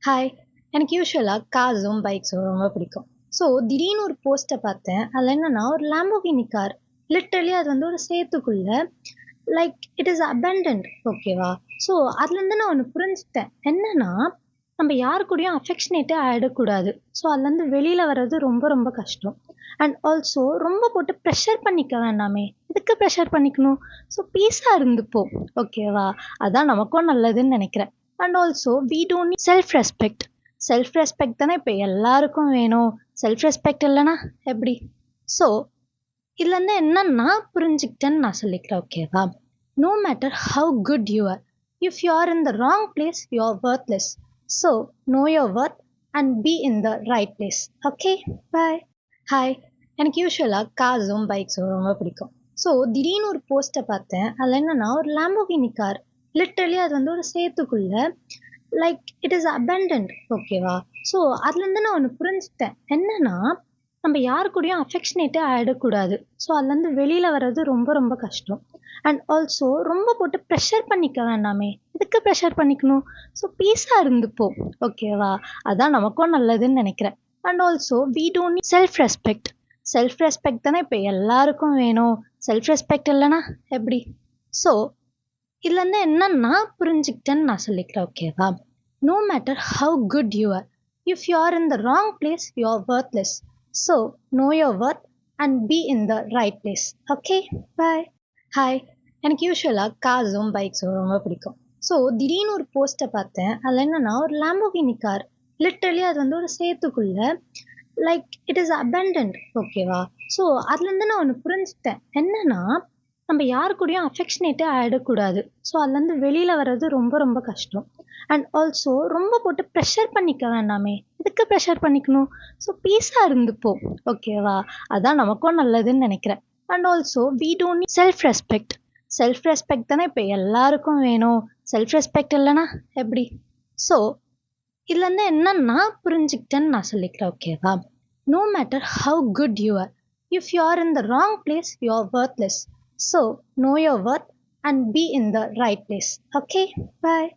Hi. எனக்கு யூசுவலாக கார்ஸும் பைக்ஸும் ரொம்ப பிடிக்கும். ஸோ திடீர்னு ஒரு போஸ்ட்டை பார்த்தேன். அதில் என்னன்னா ஒரு லேம்போகினி கார். லிட்ரலி அது வந்து ஒரு சேத்துக்குள்ள லைக் இட் இஸ் அபண்டன்ட். ஓகேவா? ஸோ அதுலேருந்து நான் ஒன்று புரிஞ்சுட்டேன். என்னன்னா நம்ம யாரு கூடயும் அஃபெக்ஷனேட்டே ஆகிடக்கூடாது. ஸோ அதுலேருந்து வெளியில் வர்றது ரொம்ப ரொம்ப கஷ்டம். அண்ட் ஆல்சோ ரொம்ப போட்டு ப்ரெஷர் பண்ணிக்க வேண்டாமே. எதுக்கு ப்ரெஷர் பண்ணிக்கணும்? ஸோ பீஸாக இருந்துப்போம். ஓகேவா? அதான் நமக்கும் நல்லதுன்னு நினைக்கிறேன். And also we don't need self respect தானே இப்போ எல்லாருக்கும் வேணும். செல்ஃப் ரெஸ்பெக்ட் இல்லைன்னா எப்படி? ஸோ இதுலேருந்து என்ன நான் புரிஞ்சுக்கிட்டேன்னு நான் சொல்லிக்கிறேன். ஓகேவா? No matter how good you are, if you are in the wrong place you are worthless. So know your worth and be in the right place. Okay, bye. Hi. எனக்கு யூசுவலாக கார்ஸும் பைக்ஸும் ரொம்ப பிடிக்கும். ஸோ திடீர்னு ஒரு போஸ்ட்டை பார்த்தேன். அதில் என்னன்னா ஒரு லேம்போகினி கார். லிட்ரலி அது வந்து ஒரு சேத்துக்குள்ள லைக் இட் இஸ் அபண்டன்ட். ஓகேவா? ஸோ அதுலேருந்து நான் ஒன்று புரிஞ்சுட்டேன். என்னன்னா நம்ம யாரு கூடயும் அஃபெக்ஷனேட்டே ஆகிடக்கூடாது. ஸோ அதுலேருந்து வெளியில் வர்றது ரொம்ப ரொம்ப கஷ்டம். அண்ட் ஆல்சோ ரொம்ப போட்டு ப்ரெஷர் பண்ணிக்க வேண்டாமே. எதுக்கு ப்ரெஷர் பண்ணிக்கணும்? ஸோ பீஸாக இருந்துப்போம். ஓகேவா? அதான் நமக்கும் நல்லதுன்னு நினைக்கிறேன். And also we don't need self respect தானே இப்போ எல்லாருக்கும் வேணும். செல்ஃப் ரெஸ்பெக்ட் இல்லைன்னா எப்படி? ஸோ இதுலேருந்து என்ன நான் புரிஞ்சுக்கிட்டேன்னு நான் சொல்லிக்கிறேன். ஓகேவா? No matter how good you are, if you are in the wrong place you are worthless. So know your worth and be in the right place. Okay, bye. Hi. எனக்கு யூசுவலாக கார்ஸும் பைக்ஸும் ரொம்ப பிடிக்கும். ஸோ திடீர்னு ஒரு போஸ்ட்டை பார்த்தேன். அதில் என்னன்னா ஒரு லேம்போகினி கார். லிட்ரலி அது வந்து ஒரு சேத்துக்குள்ள லைக் இட் இஸ் அபண்டன்ட். ஓகேவா? ஸோ அதுலேருந்து நான் ஒன்று புரிஞ்சுட்டேன். என்னன்னா நம்ம யாரு கூடயும் அஃபெக்ஷனேட்டே ஆகிடக்கூடாது. ஸோ அதுலேருந்து வெளியில் வர்றது ரொம்ப ரொம்ப கஷ்டம். அண்ட் ஆல்சோ ரொம்ப போட்டு ப்ரெஷர் பண்ணிக்க வேண்டாமே. எதுக்கு ப்ரெஷர் பண்ணிக்கணும்? ஸோ பீஸாக இருந்துப்போம். ஓகேவா? அதான் நமக்கும் நல்லதுன்னு நினைக்கிறேன். And also we don't need self respect தானே இப்போ எல்லாருக்கும் வேணும். செல்ஃப் ரெஸ்பெக்ட் இல்லைன்னா எப்படி? ஸோ இதுலேருந்து என்ன நான் புரிஞ்சுக்கிட்டேன்னு நான் சொல்லிக்கிறேன். ஓகேவா? No matter how good you are, if you are in the wrong place you are worthless. So know your worth and be in the right place. Okay, bye.